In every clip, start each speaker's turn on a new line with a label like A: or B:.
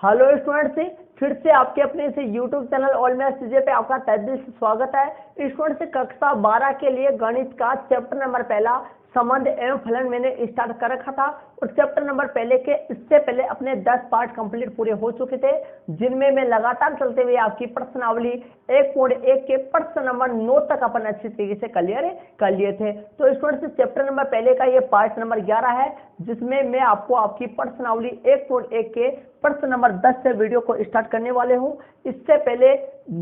A: Hello students, फिर से आपके अपने से यूट्यूब चैनल ऑल मैथ्स चीजें पे आपका तहे दिल से स्वागत है। स्टूडेंट्स, कक्षा 12 के लिए गणित का चैप्टर नंबर पहला संबंध एवं फलन मैंने स्टार्ट कर रखा था और चैप्टर नंबर पहले के इससे पहले अपने 10 पार्ट कंप्लीट पूरे हो चुके थे, जिनमें मैं लगातार चलते हुए आपकी प्रश्नावली 1.1 के प्रश्न नंबर 9 तक अपन अच्छी तरीके से क्लियर कर लिए थे। तो स्टूडेंट्स, चैप्टर नंबर पहले का ये पार्ट नंबर 11 है, जिसमें मैं आपको आपकी प्रश्नावली 1.1 के प्रश्न नंबर 10 से वीडियो को स्टार्ट करने वाले हूँ। इससे पहले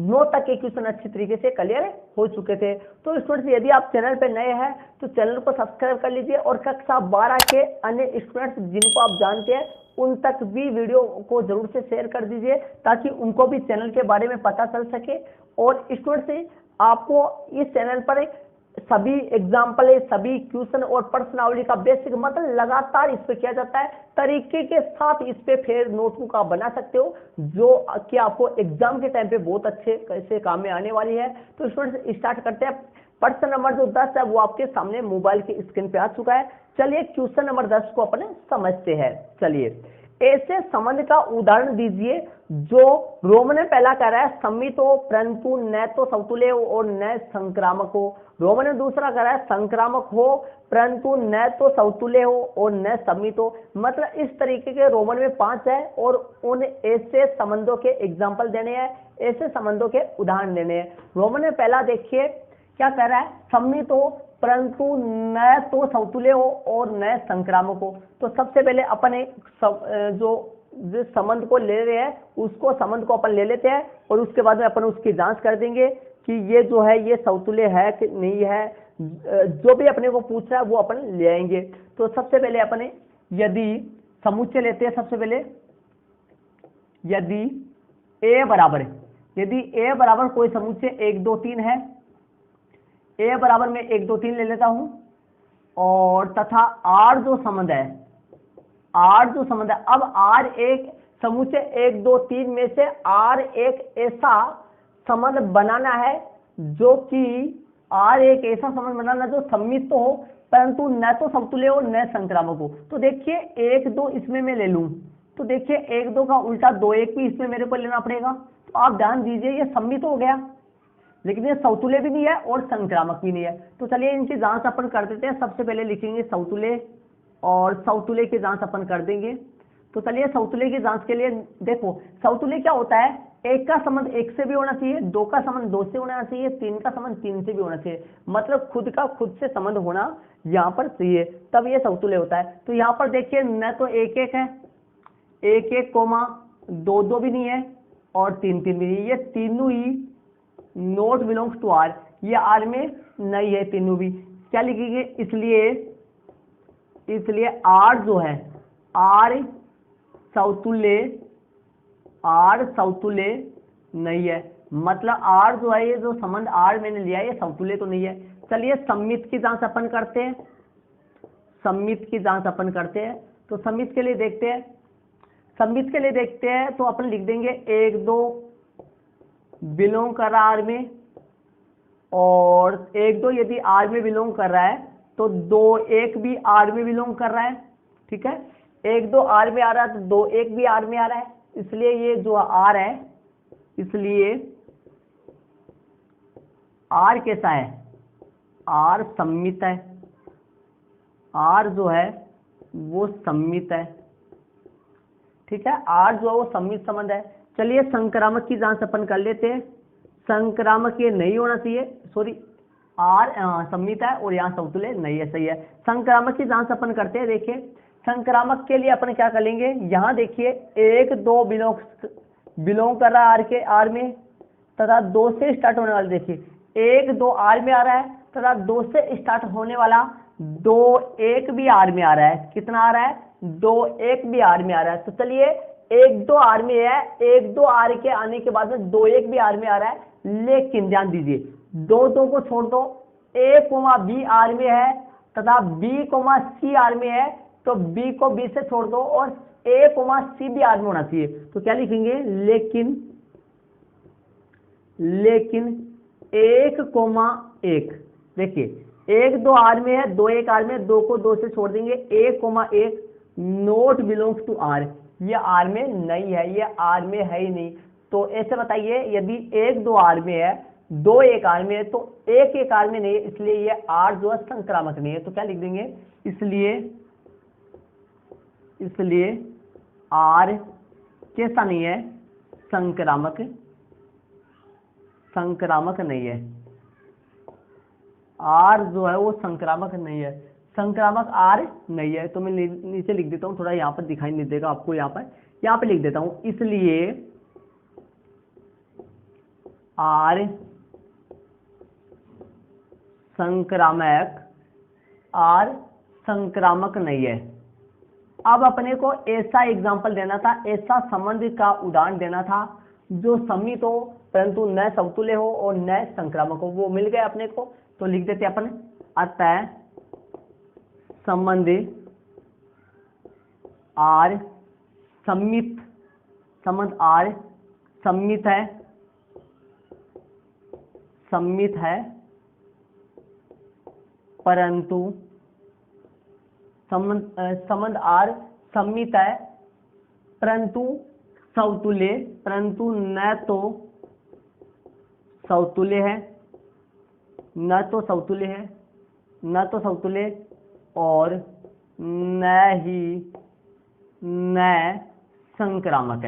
A: 9 तक के क्वेश्चन अच्छी तरीके से क्लियर हो चुके थे। तो स्टूडेंट्स, यदि आप चैनल पे नए हैं तो चैनल को सब्सक्राइब कर लीजिए और कक्षा 12 के अन्य स्टूडेंट्स जिनको आप जानते हैं उन तक भी वीडियो को जरूर से शेयर कर दीजिए, ताकि उनको भी चैनल के बारे में पता चल सके। और स्टूडेंट्स, आपको इस चैनल पर सभी एग्जाम्पल, सभी क्वेश्चन और प्रश्नावली का बेसिक मतलब लगातार इस पे किया जाता है। तरीके के साथ इस पे फिर नोटबुक आप बना सकते हो, जो कि आपको एग्जाम के टाइम पे बहुत अच्छे कैसे काम में आने वाली है। तो स्टूडेंट्स, स्टार्ट करते हैं। प्रश्न नंबर जो 10 है वो आपके सामने मोबाइल की स्क्रीन पे आ चुका है। चलिए क्वेश्चन नंबर 10 को अपने समझते हैं। चलिए, ऐसे संबंध का उदाहरण दीजिए जो रोमन में पहला कह रहा है सम्मित हो परंतु न तो समतुल्य हो और न संक्रामक हो। रोमन में दूसरा कह रहा है संक्रामक हो परंतु न तो समतुल्य हो और न सम्मित हो। मतलब इस तरीके के रोमन में 5 है और उन ऐसे संबंधों के एग्जाम्पल देने हैं, ऐसे संबंधों के उदाहरण देने हैं। रोमन में पहला देखिए क्या कह रहा है, सम्मित हो परंतु न तो समतुल्य हो और न संक्रामक हो। तो सबसे पहले अपन एक जो जिस संबंध को ले रहे हैं उसको संबंध को अपन ले लेते हैं और उसके बाद में अपन उसकी जांच कर देंगे कि ये जो है ये समतुल्य है कि नहीं है। जो भी अपने को पूछ रहा है वो अपन ले आएंगे। तो सबसे पहले अपने यदि समुच्चय लेते हैं, सबसे पहले यदि ए बराबर कोई समुच्चय 1 2 3 है, ए बराबर में 1 2 3 ले लेता हूं और तथा आर जो संबंध है, अब आर एक समुच्चय 1 2 3 में से आर एक ऐसा संबंध बनाना है जो कि जो सम्मित तो हो परंतु न तो समतुल्य हो न संक्रामक हो। तो देखिए 1 2 इसमें मैं ले लूं तो देखिए 1 2 का उल्टा 2 1 भी इसमें मेरे को लेना पड़ेगा। तो आप ध्यान दीजिए, ये सम्मित हो गया लेकिन ये समतुल्य भी नहीं है और संक्रामक भी नहीं है। तो चलिए इनकी जांच अपन कर देते हैं। सबसे पहले लिखेंगे समतुल्य और समतुल्य की जांच अपन कर देंगे। तो चलिए समतुल्य की जांच के लिए देखो, समतुल्य क्या होता है, 1 का संबंध 1 से भी होना चाहिए, 2 का संबंध 2 से होना चाहिए, 3 का संबंध 3 से भी होना चाहिए। मतलब खुद का खुद से संबंध होना यहाँ पर चाहिए, तब ये समतुल्य होता है। तो यहाँ पर देखिए न तो 1 1 है, 1 1 कोमा 2 2 भी नहीं है और 3 3 भी नहीं, ये तीनों ही नोट बिलोंग्स टू आर, ये आर में नहीं है तीनों भी। क्या लिखेंगे, इसलिए आर जो है आर समतुल्य नहीं है। मतलब आर जो है, ये जो संबंध आर मैंने लिया है ये समतुल्य तो नहीं है। चलिए सम्मित की जांच अपन करते हैं, तो सम्मित के लिए देखते हैं। तो अपन लिख देंगे 1 2 बिलोंग कर रहा आर में और 1 2 यदि आर में बिलोंग कर रहा है तो 2 1 भी आर में बिलोंग कर रहा है। ठीक है, 1 2 आर में आ रहा है तो 2 1 भी आर में आ रहा है, इसलिए ये जो आर है, इसलिए आर कैसा है, आर सम्मित है, आर जो है वो सम्मित है। ठीक है, आर जो है वो सम्मित संबंध है। चलिए संक्रामक की जांच अपन कर लेते हैं। संक्रामक ये नहीं होना चाहिए, सॉरी, आर सम्मित है और यहाँ समतुल्य नहीं है, सही है। संक्रामक की जांच अपन करते हैं। देखिए संक्रामक के लिए अपन क्या करेंगे, यहाँ देखिए 1 2 बिलोंग कर रहा है आर में तथा 2 से स्टार्ट होने वाला, देखिए 1 2 आर में आ रहा है तथा 2 से स्टार्ट होने वाला 2 1 भी आर में आ रहा है। कितना आ रहा है, 2 1 भी आर में आ रहा है। तो चलिए 1 2 आर में है, 1 2 आर के आने के बाद में 2 1 भी आर में आ रहा है, लेकिन ध्यान दीजिए 2 2 को छोड़ दो, a b आर में है तथा b c आर में है, तो b को b से छोड़ दो और a c भी आर में होना चाहिए। तो क्या लिखेंगे, लेकिन 1 1, देखिए 1 2 आर में है, 2 1 आर में, 2 को 2 से छोड़ देंगे, a 1 not belongs to R, ये आर में नहीं है, ये आर में है ही नहीं। तो ऐसे बताइए, यदि 1 2 आर में है, 2 1 आर में है, तो 1 1 आर में नहीं है, इसलिए ये आर जो है संक्रामक नहीं है। तो क्या लिख देंगे, इसलिए आर कैसा नहीं है, संक्रामक नहीं है। आर जो है वो संक्रामक नहीं है, संक्रामक आर नहीं है। तो मैं नीचे लिख देता हूं, थोड़ा यहाँ पर दिखाई नहीं देगा आपको, यहाँ पे लिख देता हूं, इसलिए आर संक्रामक नहीं है। अब अपने को ऐसा एग्जाम्पल देना था, ऐसा संबंध का उदाहरण देना था जो सम्मित हो परंतु न समतुल्य हो और न संक्रामक हो। वो मिल गया अपने को, तो लिख देते अपन, अतः संबंध आर सम्मित है परंतु संबंध आर सम्मित है परंतु न तो सौतुल्य और न संक्रामक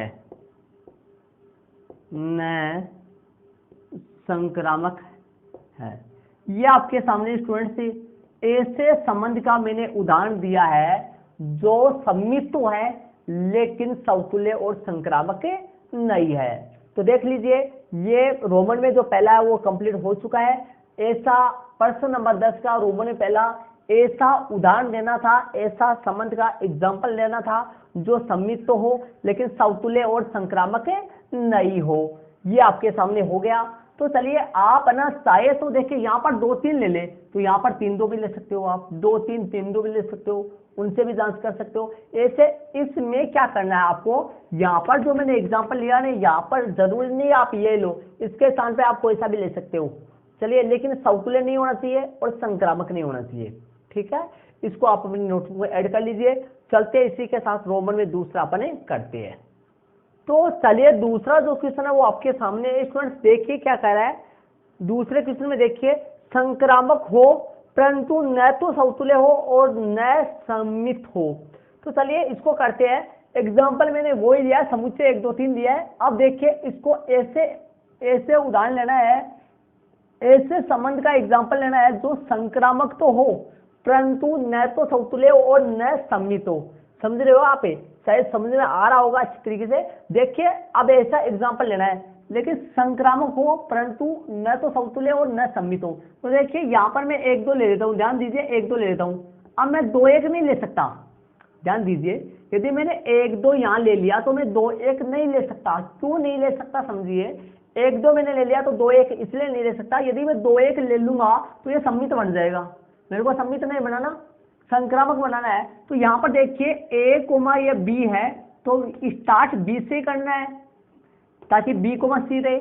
A: है। ये आपके सामने स्टूडेंट से ऐसे संबंध का मैंने उदाहरण दिया है जो सम्मित तो है लेकिन सौतुल्य और संक्रामक नहीं है। तो देख लीजिए, ये रोमन में जो पहला है वो कंप्लीट हो चुका है। ऐसा प्रश्न नंबर 10 का रोमन में पहला ऐसा उदाहरण देना था, ऐसा संबंध का एग्जाम्पल लेना था जो सम्मित तो हो लेकिन सौतुल्य और संक्रामक नहीं हो। ये आपके सामने हो गया। तो चलिए आप ना चाहे तो देखिए, यहाँ पर 2 3 ले ले, तो यहाँ पर 3 2 भी ले सकते हो आप, 2 3 3 2 भी ले सकते हो, उनसे भी जांच कर सकते हो। ऐसे इसमें क्या करना है आपको, यहाँ पर जो मैंने एग्जांपल लिया ना, यहाँ पर जरूरी नहीं आप ये लो, इसके स्थान पे आप कोई सा भी ले सकते हो। चलिए, लेकिन सौतुल्य नहीं होना चाहिए और संक्रामक नहीं होना चाहिए, ठीक है। इसको आप अपनी नोटबुक में ऐड कर लीजिए। चलते इसी के साथ रोमन में दूसरा अपने करते हैं। तो चलिए, दूसरा जो क्वेश्चन है वो आपके सामने है। स्टूडेंट्स देखिए क्या कह रहा है, दूसरे क्वेश्चन में देखिए, संक्रामक हो परंतु न तो सौतुल्य हो और न सम्मित हो। तो चलिए इसको करते हैं। एग्जाम्पल मैंने वो ही लिया है, समुच्चय 1 2 3 दिया है। अब देखिए, इसको ऐसे उदाहरण लेना है, ऐसे संबंध का एग्जाम्पल लेना है जो संक्रामक तो हो परंतु न तो सौतुल्य हो और न सम्मित हो। समझ रहे हो आप, शायद समझ में आ रहा होगा अच्छी तरीके से। देखिए, अब ऐसा एग्जाम्पल लेना है लेकिन संक्रामक हो परंतु न तो सौतुल्य और न सम्मित हो। तो देखिए, यहाँ पर मैं 1 2 ले लेता हूँ, ध्यान दीजिए, 1 2 ले लेता हूँ। अब मैं 2 1 नहीं ले सकता, ध्यान दीजिए। यदि मैंने 1 2 यहाँ ले लिया तो मैं 2 1 नहीं ले सकता। क्यों नहीं ले सकता, समझिए। 1 2 मैंने ले लिया तो 2 1 इसलिए नहीं ले सकता, यदि मैं 2 1 ले लूंगा तो ये सम्मित बन जाएगा। मेरे को सम्मित नहीं बनाना, संक्रामक बनाना है। तो यहाँ पर देखिए, ए कोमा ये बी है, तो स्टार्ट बी से करना है ताकि बी कोमा सी रहे,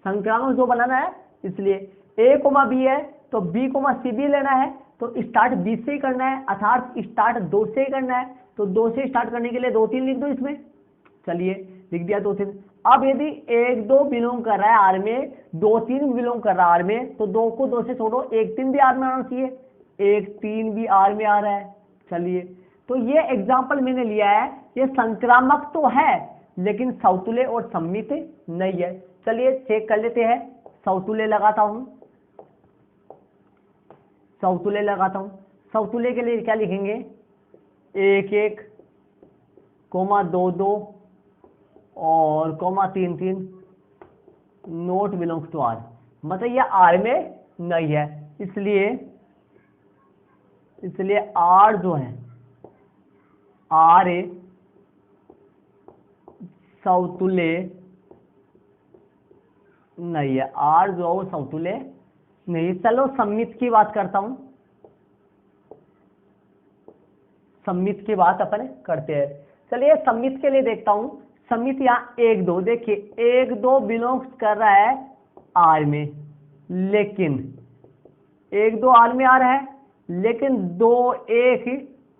A: संक्रामक जो बनाना है। इसलिए ए कोमा बी है तो बी कोमा सी भी लेना है, तो स्टार्ट बी से ही करना है, अर्थात स्टार्ट 2 से ही करना है। तो 2 से स्टार्ट करने के लिए 2 3 लिख दो इसमें। चलिए, लिख दिया 2 3। अब यदि 1 2 बिलोंग कर रहा है आर में, 2 3 बिलोंग कर रहा है आर में, तो 2 को 2 से छोड़ो, 1 3 भी आर में आना चाहिए, 1 3 भी आर में आ रहा है। चलिए, तो ये एग्जाम्पल मैंने लिया है, ये संक्रामक तो है लेकिन सौतुल्य और सम्मित नहीं है। चलिए चेक कर लेते हैं। सौतुल्य लगाता हूं, सौतुल्य के लिए क्या लिखेंगे, 1 1 कोमा 2 2 और comma 3 3, not belongs to R, मतलब ये आर में नहीं है। इसलिए आर जो है, आर सौतुल्य नहीं है, आर जो है वो सौतुल्य नहीं। चलो सम्मित की बात करता हूं, सम्मित की बात अपन करते हैं। चलिए सम्मित के लिए देखता हूं। सम्मित यहाँ 1 2, देखिए 1 2 बिलोंग्स कर रहा है आर में, लेकिन 1 2 आर में आ रहा है, लेकिन 2 1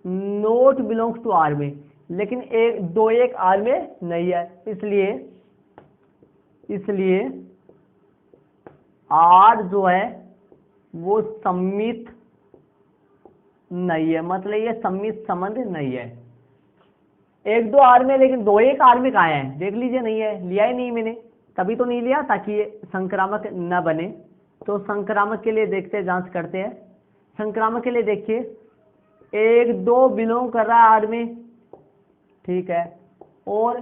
A: नोट बिलोंग्स टू आर में। लेकिन एक दो एक आर में नहीं है, इसलिए आर जो है वो सम्मित नहीं है, मतलब ये सम्मित संबंध नहीं है। एक दो आर में, लेकिन दो एक आर में कहाँ है, देख लीजिए, नहीं है, लिया ही नहीं मैंने, तभी तो नहीं लिया ताकि ये संक्रामक न बने। तो संक्रामक के लिए देखते हैं, जांच करते हैं। संक्रामक के लिए देखिए, एक दो बिलोंग कर रहा है आर में, ठीक है, और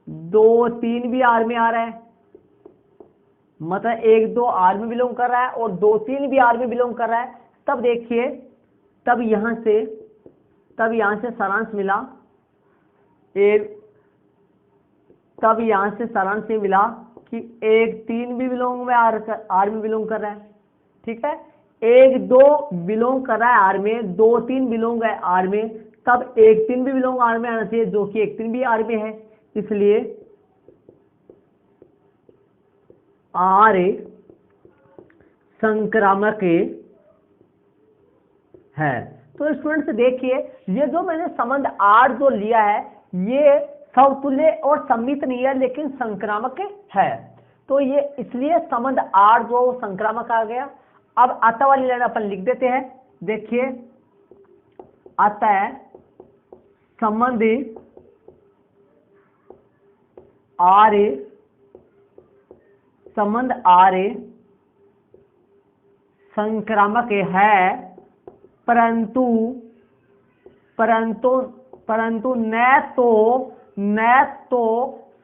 A: दो तीन भी आर में आ रहा है, मतलब एक दो आर में बिलोंग कर रहा है और दो तीन भी आर में बिलोंग कर रहा है। तब देखिए, तब यहां से सारांश मिला, तब यहां से सारांश ये मिला कि एक तीन भी बिलोंग में आर में बिलोंग कर रहा है, ठीक है, एक दो बिलोंग कर रहा है आर में, दो तीन बिलोंग है आर में, तब एक तीन भी बिलोंग आर में आना चाहिए, जो कि एक तीन भी आर में है, इसलिए आर संक्रामक है। तो स्टूडेंट्स देखिए, ये जो मैंने संबंध आर जो लिया है ये समतुल्य और सम्मित नहीं है, लेकिन संक्रामक है। तो ये इसलिए संबंध आर जो संक्रामक आ गया। अब आता वाली लाइन अपन लिख देते हैं। देखिए, आता है संबंध आर संक्रामक है, परंतु न तो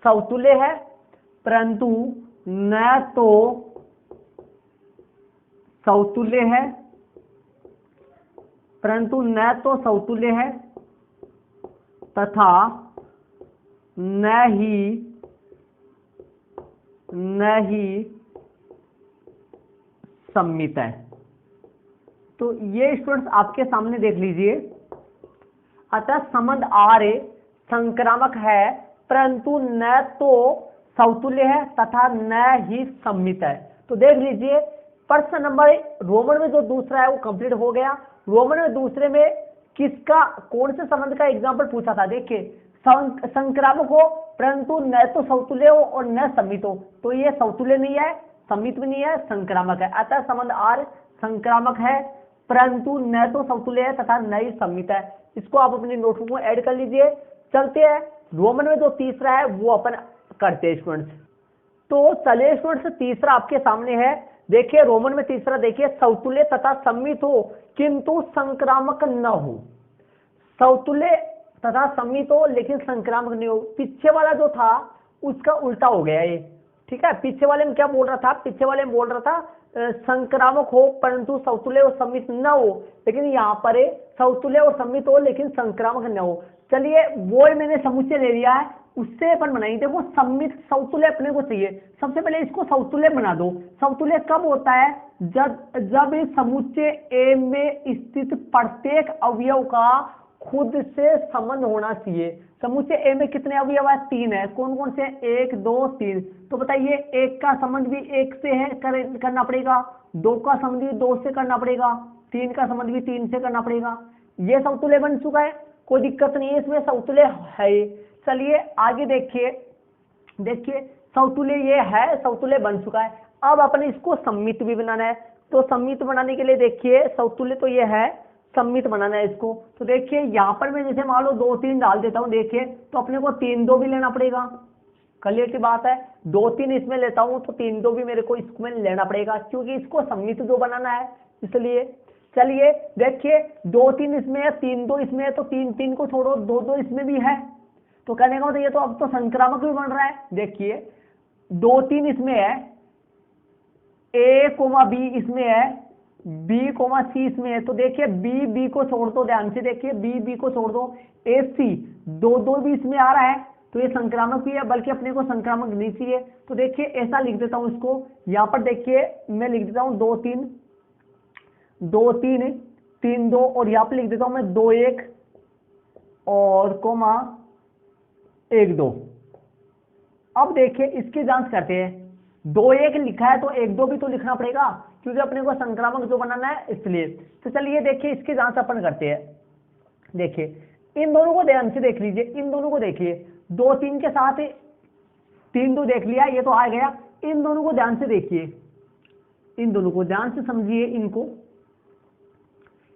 A: समतुल्य है, परंतु न तो समतुल्य है तथा न ही सम्मित है। तो ये स्टूडेंट्स आपके सामने देख लीजिए, अतः संबंध आर संक्रामक है, परंतु न तो समतुल्य है तथा न ही सम्मित है। तो देख लीजिए, प्रश्न नंबर रोमन में जो दूसरा है वो कंप्लीट हो गया। रोमन में दूसरे में किसका, कौन से संबंध का एग्जाम्पल पूछा था, देखिए, संक्रामक हो परंतु न तो समतुल्य हो और न सम्मित हो, तो ये समतुल्य नहीं है, सम्मित भी नहीं है, संक्रामक है। अतः संबंध आर संक्रामक है, परंतु न तो समतुल्य है तथा न ही सम्मित है। इसको आप अपनी नोटबुक में ऐड कर लीजिए। चलते हैं रोमन में जो तीसरा है वो अपन करते हैं स्टूडेंट्स। तो चलिए स्टूडेंट्स, तीसरा आपके सामने है। देखिए रोमन में तीसरा, देखिए, समतुल्य तथा सम्मित हो किंतु संक्रामक न हो। समतुल्य तथा सम्मित हो लेकिन संक्रामक नहीं हो। पीछे वाला जो था उसका उल्टा हो गया ये, ठीक है। पीछे वाले में क्या बोल रहा था, पीछे वाले में बोल रहा था संक्रामक हो परंतु समतुल्य और सम्मित न हो, लेकिन यहाँ पर समतुल्य और सम्मित हो लेकिन संक्रामक न हो। चलिए वो मैंने समुच्चय ले लिया है, उससे अपन बनाएंगे। देखो सम्मित समतुल्य अपने को चाहिए, सबसे पहले इसको समतुल्य बना दो। समतुल्य कब होता है, जब इस समुच्चय ए में स्थित प्रत्येक अवयव का खुद से संबंध होना चाहिए। समुच्चय ए में कितने अवयव है, तीन है। कौन कौन से, एक दो तीन। तो बताइए, एक का संबंध भी एक से है, करना पड़ेगा, दो का संबंध भी दो से करना पड़ेगा, तीन का संबंध भी तीन से करना पड़ेगा। ये समतुल्य बन चुका है, कोई दिक्कत नहीं है, इसमें समतुल्य है। चलिए आगे देखिए, समतुल्य ये है, समतुल्य बन चुका है। अब अपने इसको सम्मित भी बनाना है। तो सम्मित बनाने के लिए देखिए, समतुल्य तो ये है, सम्मित बनाना है इसको। तो देखिए यहाँ पर मैं जैसे मान लो दो तीन डाल देता हूँ, देखिए, तो अपने को तीन दो भी लेना पड़ेगा, क्लियर की बात है। दो तीन इसमें लेता हूँ तो तीन दो भी मेरे को इसमें लेना पड़ेगा, क्योंकि इसको सम्मित दो बनाना है, इसलिए। चलिए देखिए, दो तीन इसमें है, तीन दो इसमें है, तो तीन तीन को छोड़ो, दो दो इसमें भी है। तो कहने का मतलब ये तो अब तो संक्रामक भी बन रहा है। देखिए दो तीन इसमें है, ए कोमा बी इसमें है, बी कोमा सी इसमें है। तो देखिए बी को छोड़ दो, ध्यान से देखिए, बी को छोड़ दो, ए सी, दो दो भी इसमें आ रहा है, तो ये संक्रामक भी है, बल्कि अपने को संक्रामक नहीं चाहिए। तो देखिए ऐसा लिख देता हूं इसको, यहां पर देखिए मैं लिख देता हूं दो तीन तीन दो, और यहां पर लिख देता हूं मैं दो एक और कोमा एक दो। अब देखिए इसकी जांच करते हैं। दो एक लिखा है तो एक दो भी तो लिखना पड़ेगा, क्योंकि अपने को संक्रामक जो बनाना है, इसलिए। तो चलिए देखिए इसकी जांच अपन करते हैं। देखिए इन दोनों को ध्यान से देख लीजिए, इन दोनों को देखिए, 2 3 के साथ 3 2 देख लिया, ये तो आ गया। इन दोनों को ध्यान से देखिए, इन दोनों को ध्यान से समझिए,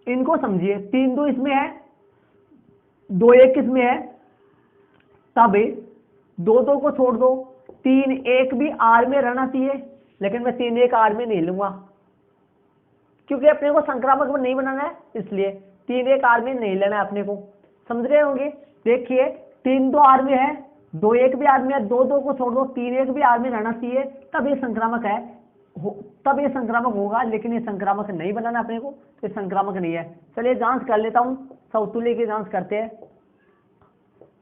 A: इनको समझिए। 3 2 इसमें है, 2 1 इसमें है, तब 2 2 को छोड़ दो, 3 1 भी आर में रहना चाहिए, लेकिन मैं 3 1 आर में नहीं लूंगा क्योंकि अपने को संक्रामक में नहीं बनाना है, इसलिए 3 1 आर में नहीं लेना है अपने को। समझ रहे होंगे। देखिए 3 2 आर में है, 2 1 भी आर में है, 2 2 को छोड़ दो, 3 1 भी आर में रहना चाहिए, तब ये संक्रामक है, तब ये संक्रामक होगा। लेकिन ये संक्रामक नहीं बनाना अपने को, तो संक्रामक नहीं है। चलिए जांच कर लेता हूं, समतुल्य की जांच करते हैं।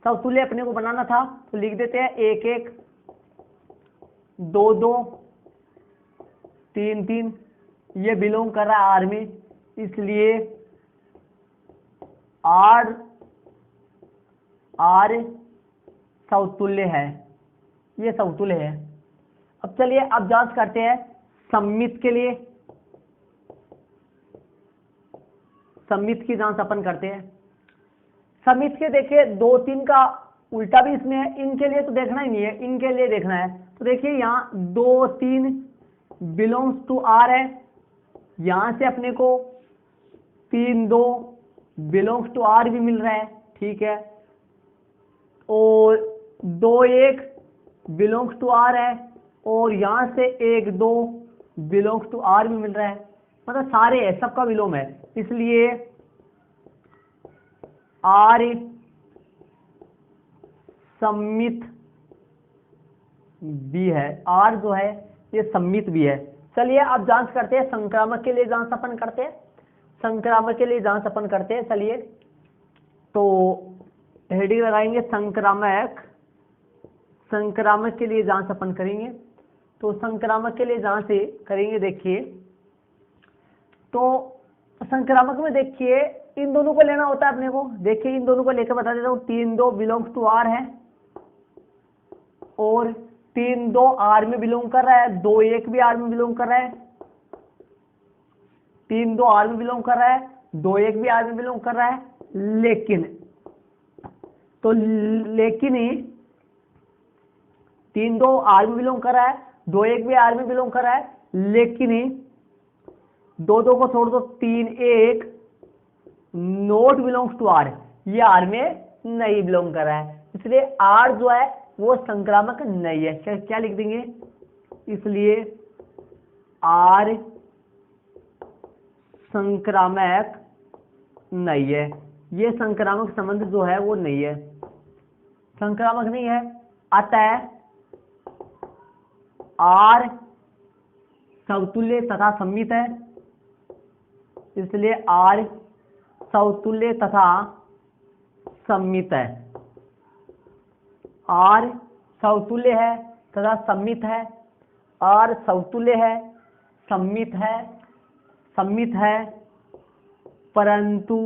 A: समतुल्य अपने को बनाना था तो लिख देते हैं 1 1 2 2 3 3, ये बिलोंग कर रहा है आर में, इसलिए आर समतुल्य है, ये समतुल्य है। अब चलिए अब जांच करते हैं सममित के लिए। सममित की जांच अपन करते हैं। सममित के देखिए 2 3 का उल्टा भी इसमें है, इनके लिए तो देखना ही नहीं है, इनके लिए देखना है। तो देखिए यहाँ 2 3 बिलोंग्स टू आर है, यहां से अपने को 3 2 बिलोंग्स टू आर भी मिल रहा है, ठीक है, और 2 1 बिलोंग्स टू आर है, और यहां से 1 2 बिलोंग्स टू आर भी मिल रहा है, मतलब सारे है, सबका विलोम है, इसलिए आर सममित भी है, आर जो है ये सममित भी है। चलिए अब जांच करते हैं, संक्रामक के लिए जांच अपन करते हैं, संक्रामक के लिए जांच अपन करते हैं। चलिए तो हेडिंग लगाएंगे संक्रामक, संक्रामक के लिए जांच अपन करेंगे। तो संक्रामक के लिए जांच करेंगे, देखिए तो संक्रामक में देखिए इन दोनों को लेना होता है अपने को। देखिए इन दोनों को लेकर बता देता हूँ, 3 2 बिलोंग्स टू आर है, और 3 2 आर में बिलोंग कर रहा है, 2 1 भी आर में बिलोंग कर रहा है, 3 2 आर में बिलोंग कर रहा है, 2 1 भी आर में बिलोंग कर रहा है, लेकिन तो लेकिन ही 3 2 आर में बिलोंग कर रहा है, 2 1 भी आर में बिलोंग कर रहा है, लेकिन ही 2 2 को छोड़ दो, 3 1 नोट बिलोंग्स टू आर, ये आर में नहीं बिलोंग कर रहा है, इसलिए आर जो है वो संक्रामक नहीं है। क्या लिख देंगे, इसलिए आर संक्रामक नहीं है, ये संक्रामक संबंध जो है वो नहीं है, संक्रामक नहीं है। अतः आर समतुल्य तथा सममित है, इसलिए आर समतुल्य तथा सममित है, आर समतुल्य है तथा सममित है, आर समतुल्य है, सममित है, सममित है, परंतु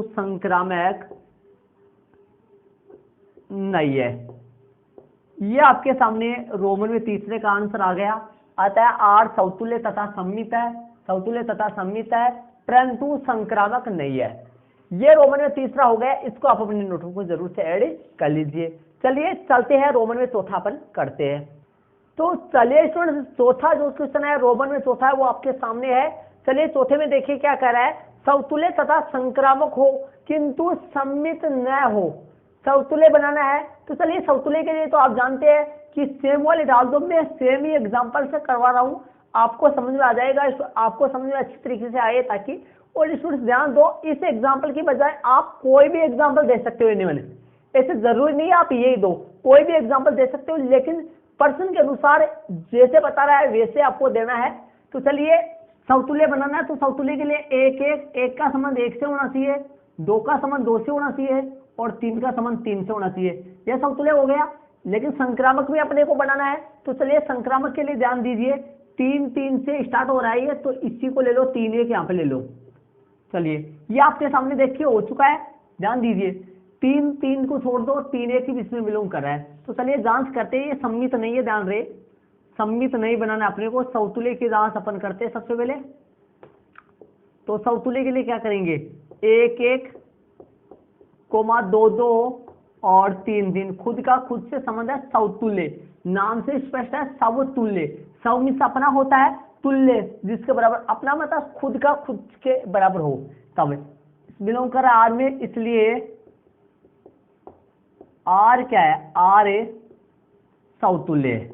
A: संक्रामक नहीं है। ये आपके सामने रोमन में तीसरे का आंसर आ गया। अतः आर समतुल्य तथा सममित है, समतुल्य तथा सममित है, परंतु संक्रामक नहीं है। ये रोमन में तीसरा हो गया, इसको आप अपने नोटों को जरूर से ऐड कर लीजिए। चलिए चलते हैं रोमन में चौथा अपन करते हैं। तो चलिए स्टूडेंट चौथा जो क्वेश्चन है रोमन में चौथा है वो आपके सामने है। चलिए चौथे में देखिए क्या कह रहा है, समतुल्य तथा संक्रामक हो किंतु सममित न हो, समतुल्य बनाना है। तो चलिए समतुल्य के लिए तो आप जानते हैं कि सेम वाले डाल दो, मैं सेम ही एग्जांपल से करवा रहा हूँ, आपको समझ में आ जाएगा, आपको समझ में अच्छी तरीके से आए ताकि। और स्टूडेंट्स ध्यान दो, इस एग्जाम्पल की बजाय आप कोई भी एग्जाम्पल दे सकते हो इन्हें, ऐसे जरूरी नहीं आप यही दो, कोई भी एग्जाम्पल दे सकते हो, लेकिन पर्सन के अनुसार जैसे बता रहा है वैसे आपको देना है। तो चलिए समतुल्य बनाना है, तो समतुल्य के लिए एक का संबंध 1 से होना चाहिए, 2 का संबंध 2 से होना चाहिए, और 3 का संबंध 3 से होना चाहिए, यह समतुल्य हो गया। लेकिन संक्रामक भी अपने को बनाना है, तो चलिए संक्रामक के लिए ध्यान दीजिए, 3 3 से स्टार्ट हो रहा है, तो इसी को ले लो, 3 1 यहाँ पे ले लो। चलिए ये आपके सामने देखिए हो चुका है, ध्यान दीजिए, 3 3 को छोड़ दो, 3 1 ही इसमें बिलोंग कर रहा है। तो चलिए जांच करते हैं, ये सम्मित नहीं है, ध्यान रहे, सम्मित नहीं बनाना अपने को, समतुल्य की जांच अपन करते हैं सबसे पहले। तो समतुल्य के लिए क्या करेंगे, 1 1 2 2 और 3 3, खुद का खुद से संबंध है समतुल्य, नाम से स्पष्ट है समतुल्य। सम अपना होता है तुल्य जिसके बराबर, अपना मतलब खुद का खुद के बराबर हो, तब बिलोंग कर रहा है आर में, इसलिए आर क्या है, आर ए समतुल्य,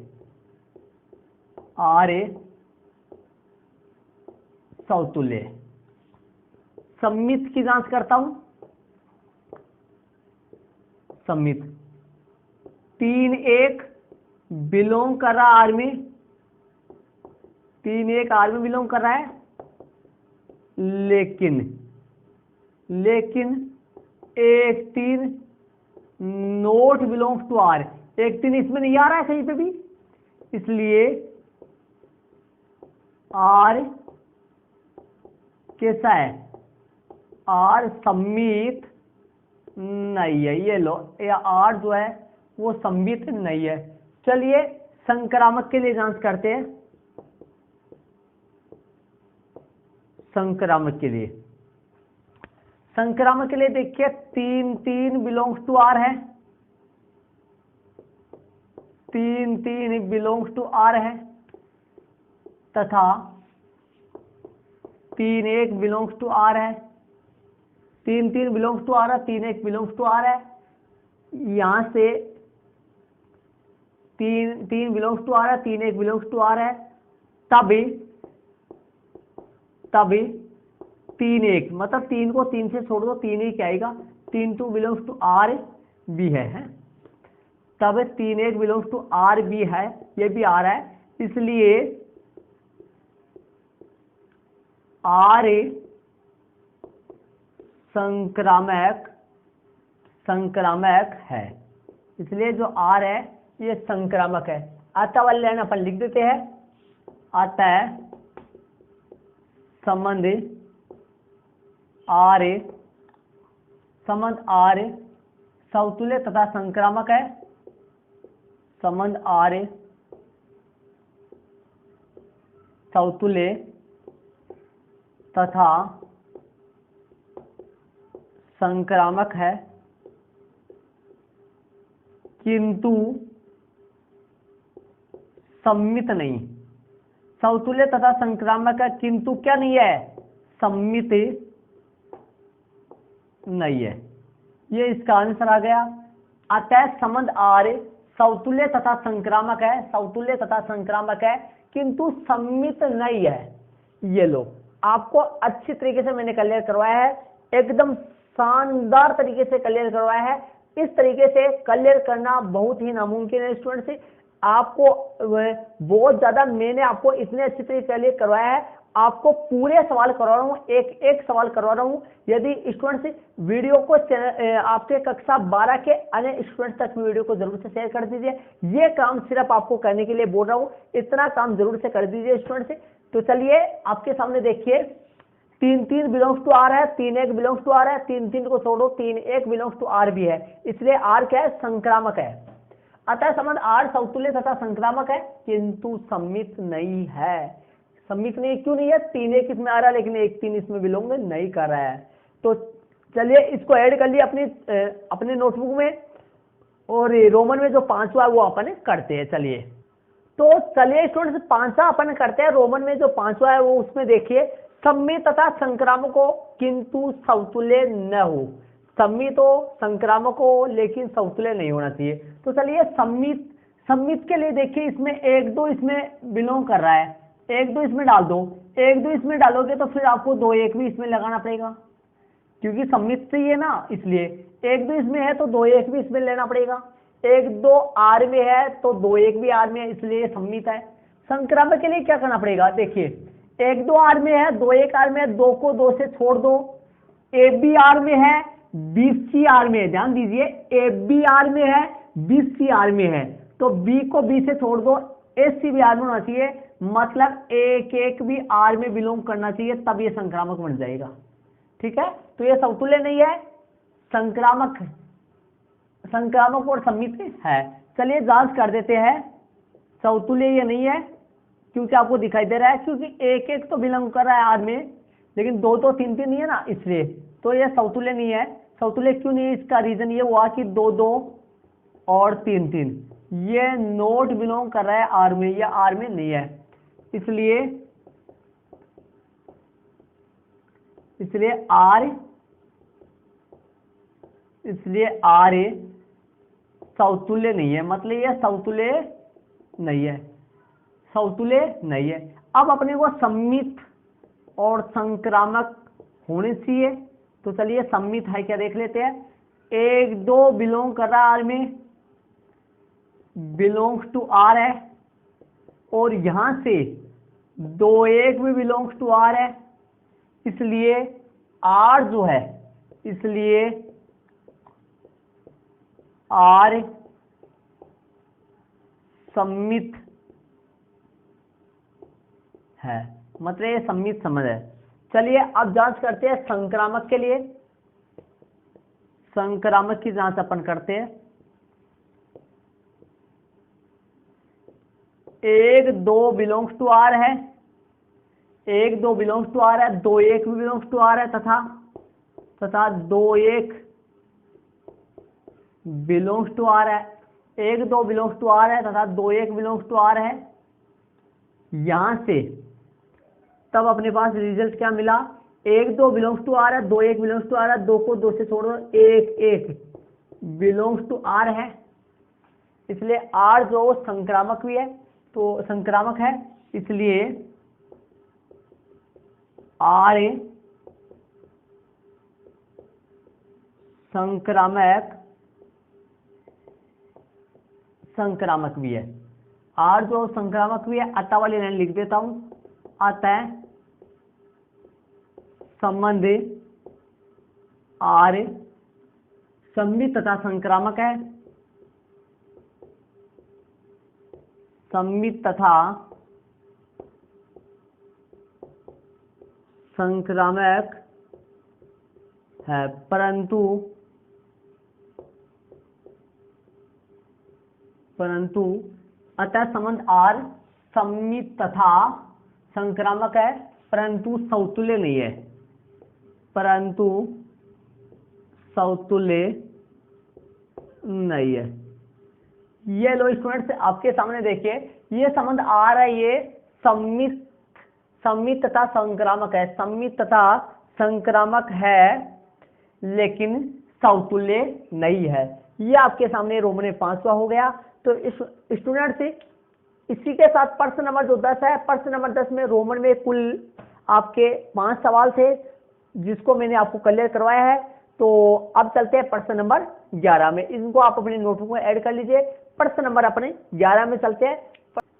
A: आर ए समतुल्य। सम्मित की जांच करता हूं, सम्मित 3 1 बिलोंग कर रहा आर में, 3 1 आर में बिलोंग कर रहा है, लेकिन 1 3 नोट बिलोंग्स टू आर, 1 3 इसमें नहीं आ रहा है कहीं पे भी, इसलिए आर कैसा है, आर सम्मित नहीं है, ये लो, या आर जो है वो सम्मित नहीं है। चलिए संक्रामक के लिए जांच करते हैं, संक्रामक के लिए, संक्रामक के लिए देखिए 3 3 बिलोंग्स टू आर है, 3 3 बिलोंग्स टू आर है, तथा 3 1 बिलोंग्स टू आर है, 3 3 बिलोंग्स टू आर है, 3 1 बिलोंग्स टू आर है। यहां से 3 3 बिलोंग्स टू आर है, 3 1 बिलोंग्स टू आर है, तभी 3 1 मतलब 3 को 3 से छोड़ दो, 3 ही क्या आएगा, 3 2 बिलोंग्स टू आर बी है, तब 3 1 बिलोंग्स टू आर बी है, ये भी आ रहा है, इसलिए आर ए संक्रामक है, इसलिए जो आर है ये संक्रामक है। अतः वाले लाइन अपन लिख देते हैं, अतः संबंध आर ए समतुल्य तथा संक्रामक है, संबंध आर ए समतुल्य तथा संक्रामक है, किंतु सम्मित नहीं, समतुल्य तथा संक्रामक है किंतु क्या नहीं है, सम्मित नहीं है, ये इसका आंसर आ गया। अतः संबंध आर समतुल्य तथा संक्रामक है, समतुल्य तथा संक्रामक है किंतु सम्मित नहीं है। ये लो, आपको अच्छी तरीके से मैंने क्लियर करवाया है, एकदम शानदार तरीके से क्लियर करवाया है। इस तरीके से क्लियर करना बहुत ही नामुमकिन है स्टूडेंट से, आपको बहुत ज्यादा मैंने आपको इतने अच्छी तरीके से क्लियर करवाया है, आपको पूरे सवाल करवा रहा हूँ, एक एक सवाल करवा रहा हूँ। यदि स्टूडेंट्स वीडियो को आपके कक्षा 12 के अन्य स्टूडेंट्स तक वीडियो को जरूर से शेयर कर दीजिए, ये काम सिर्फ आपको करने के लिए बोल रहा हूँ, इतना काम जरूर से कर दीजिए स्टूडेंट्स। तो चलिए आपके सामने देखिए, 3 3 बिलोंग्स टू आर है, 3 1 बिलोंग्स टू आर है, 3 3 को छोड़ो, 3 1 बिलोंग्स टू आर भी है, इसलिए आर क्या है, संक्रामक है। अतः संबंध आर समतुल्य तथा संक्रामक है किंतु सम्मित नहीं है। सम्मित नहीं क्यों नहीं है, 3 1 इसमें आ रहा है लेकिन 1 3 इसमें बिलोंग नहीं कर रहा है। तो चलिए इसको ऐड कर लिया अपने नोटबुक में, और रोमन में जो 5वां है वो अपन करते हैं। चलिए तो चलिए स्टूडेंट्स 5वां अपन करते हैं, रोमन में जो 5वां है वो उसमें देखिए, सम्मित तथा संक्रामक हो किंतु समतुल्य न हो, सम्मित हो संक्रामक हो लेकिन समतुल्य नहीं होना चाहिए। तो चलिए सम्मित के लिए देखिए, इसमें 1 2 इसमें बिलोंग कर रहा है, 1 2 इसमें डाल दो, 1 2 इसमें डालोगे तो फिर आपको 2 1 भी इसमें लगाना पड़ेगा, क्योंकि सम्मित चाहिए ना, इसलिए 1 2 इसमें है तो 2 1 भी इसमें लेना पड़ेगा। 1 2 आर में है तो 2 1 भी आर में है, इसलिए सम्मित है। संक्रामक के लिए क्या करना पड़ेगा, देखिए 1 2 आर में है, 2 1 आर में है, 2 को 2 से छोड़ दो, ए बी आर में है, 20 सी आर में है, ध्यान दीजिए ए बी आर में है, 20 सी आर में है, तो बी को बी से छोड़ दो, ए सी भी आर में होना चाहिए, मतलब 1 1 भी आर में बिलोंग करना चाहिए, तब ये संक्रामक बन जाएगा। ठीक है, तो ये समतुल्य नहीं है, संक्रामक और सम्मित है। चलिए जांच कर देते हैं, समतुल्य ये नहीं है क्योंकि आपको दिखाई दे रहा है, क्योंकि एक एक तो बिलोंग कर रहा है आर में, लेकिन दो दो तीन तीन नहीं है ना, इसलिए तो ये समतुल्य नहीं है। समतुल्य क्यों नहीं है, इसका रीजन ये हुआ कि दो दो और तीन तीन ये नोट बिलोंग कर रहा है आर में, ये आर में नहीं है, इसलिए आर समतुल्य नहीं है, मतलब ये समतुल्य नहीं है, समतुल्य नहीं है। अब अपने को सममित और संक्रामक होने चाहिए, तो चलिए सममित है क्या देख लेते हैं। एक दो बिलोंग कर रहा है आर में, बिलोंग्स टू आर है, और यहां से दो एक भी बिलोंग्स टू आर है, इसलिए आर जो है, इसलिए आर सममित है, मतलब ये सममित समझ है। चलिए अब जांच करते हैं संक्रामक के लिए। संक्रामक की जांच अपन करते हैं। एक दो बिलोंग्स टू आर है, एक दो बिलोंग्स टू आर है, दो एक भी बिलोंग्स टू आर है, तथा दो एक बिलोंग्स टू आर है, एक दो बिलोंग्स टू आर है तथा दो एक बिलोंग्स टू आर है। यहां से तब अपने पास रिजल्ट क्या मिला, एक दो बिलोंग्स टू आर है, दो एक बिलोंग्स टू आर है, दो को दो से छोड़ दो, एक एक बिलोंग्स टू आर है, इसलिए आर जो संक्रामक भी है, तो संक्रामक है, इसलिए आर संक्रामक भी है। आर जो संक्रामक भी है, अतः वाली लाइन लिख देता हूं, अतः संबंध आर सममित तथा संक्रामक है, सममित तथा संक्रामक है, परंतु अतः संबंध आर सममित तथा संक्रामक है, परंतु समतुल्य नहीं है, परंतु समतुल्य नहीं है। ये लो स्टूडेंट्स आपके सामने देखिए, ये संबंध आ रहा है, ये सम्मित तथा संक्रामक है, सम्मित तथा संक्रामक है, लेकिन समतुल्य नहीं है। ये आपके सामने रोमन में 5वां हो गया। तो इस स्टूडेंट्स इसी के साथ प्रश्न नंबर जो 10 है, प्रश्न नंबर 10 में रोमन में कुल आपके 5 सवाल थे, जिसको मैंने आपको क्लियर करवाया है। तो अब चलते हैं प्रश्न नंबर 11 में, इनको आप अपने नोटबुक में ऐड कर लीजिए। प्रश्न नंबर अपने 11 में चलते हैं।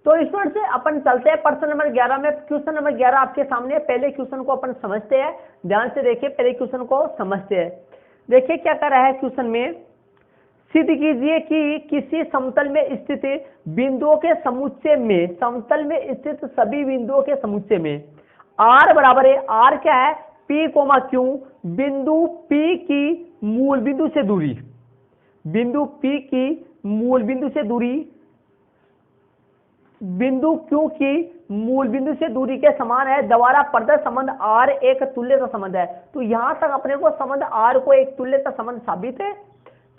A: तो स्टूडेंट से अपन चलते हैं प्रश्न नंबर 11 में। क्वेश्चन नंबर 11 आपके सामने, पहले क्वेश्चन को अपन समझते हैं, ध्यान से देखिए, पहले क्वेश्चन को समझते हैं। देखिए क्या कर रहा है क्वेश्चन में, सिद्ध कीजिए कि किसी समतल में स्थित बिंदुओं के समुच्चय में, समतल में स्थित सभी बिंदुओं के समुच्चय में आर बराबर है, आर क्या है, पी कोमा क्यू, बिंदु पी की मूल बिंदु से दूरी, बिंदु पी की मूल बिंदु से दूरी बिंदु क्यू की मूल बिंदु से दूरी के समान है, द्वारा प्रदत्त संबंध आर एक तुल्यता संबंध है। तो यहां तक अपने को संबंध आर को एक तुल्यता संबंध साबित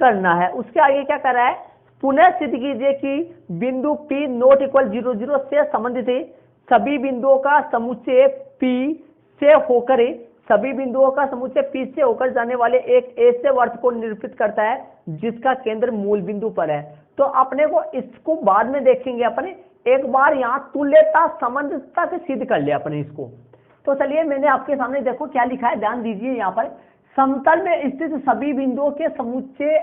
A: करना है। उसके आगे क्या कर रहा है, पुनः सिद्ध कीजिए कि बिंदु P नॉट इक्वल 0 0 से संबंधित सभी बिंदुओं का समुच्चय P से होकर, सभी बिंदुओं का समुच्चय P से होकर जाने वाले एक ऐसे वर्त को निरूपित करता है जिसका केंद्र मूल बिंदु पर है। तो अपने को इसको बाद में देखेंगे, अपने एक बार यहाँ तुल्यता संबंध तक सिद्ध कर लिया अपने इसको। तो चलिए मैंने आपके सामने देखो क्या लिखा है, ध्यान दीजिए। यहाँ पर समतल में स्थित सभी बिंदुओं के समुच्चय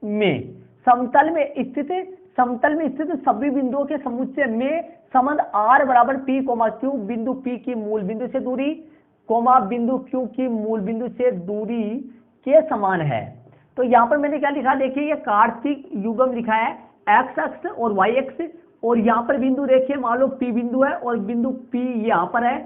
A: में, समतल में स्थित सभी बिंदुओं के समुच्चय में संबंध आर बराबर पी कोमा क्यू, बिंदु पी की मूल बिंदु से दूरी कोमा बिंदु क्यू की मूल बिंदु से दूरी के समान है। तो यहाँ पर मैंने क्या लिखा, देखिए ये कार्तिक युग्म लिखा है, एक्स अक्ष और वाई एक्स, और यहाँ पर बिंदु देखिए, मान लो पी बिंदु है और बिंदु पी यहाँ पर है,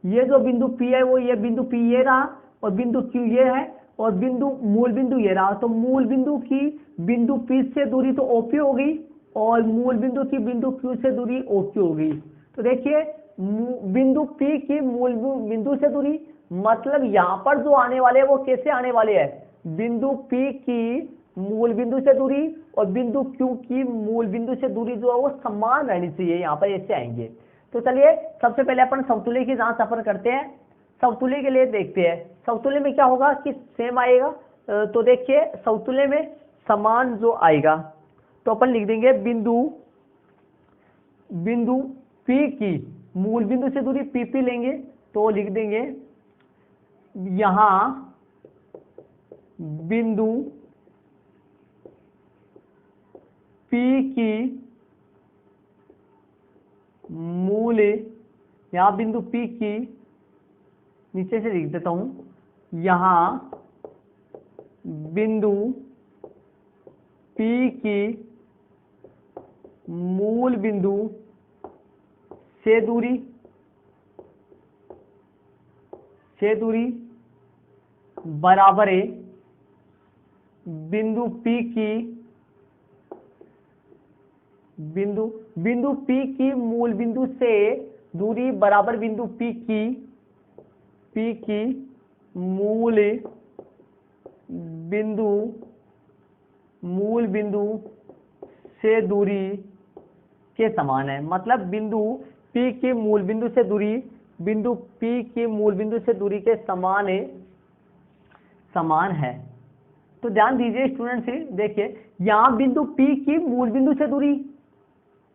A: ये जो बिंदु पी है वो ये बिंदु पी ये रहा, और बिंदु क्यू ये है, और बिंदु मूल बिंदु ये रहा। तो मूल बिंदु की बिंदु पी से दूरी तो ओपी हो गई, और मूल बिंदु की बिंदु Q से दूरी OQ होगी। तो देखिए बिंदु P की मूल बिंदु से दूरी, मतलब यहाँ पर जो आने वाले हैं वो कैसे आने वाले हैं, बिंदु P की मूल बिंदु से दूरी और बिंदु Q की मूल बिंदु से दूरी जो है वो समान रहनी चाहिए, यहाँ पर ऐसे आएंगे। तो चलिए सबसे पहले अपन समतुल्य की जांच अपन करते हैं। समतुल्य के लिए देखते हैं समतुल्य में क्या होगा कि सेम आएगा। तो देखिए समतुल्य में समान जो आएगा तो अपन लिख देंगे बिंदु P की मूल बिंदु से दूरी PP लेंगे तो लिख देंगे यहां बिंदु P की मूल, यहां बिंदु P की, नीचे से लिख देता हूं, यहां बिंदु P की मूल बिंदु से दूरी बराबर है बिंदु P की मूल बिंदु से दूरी बराबर बिंदु P की मूल बिंदु से दूरी के समान है। मतलब बिंदु P की मूल बिंदु से दूरी बिंदु P की मूल बिंदु से दूरी के समान है। तो ध्यान दीजिए स्टूडेंट्स, देखिए यहां बिंदु P की मूल बिंदु से दूरी,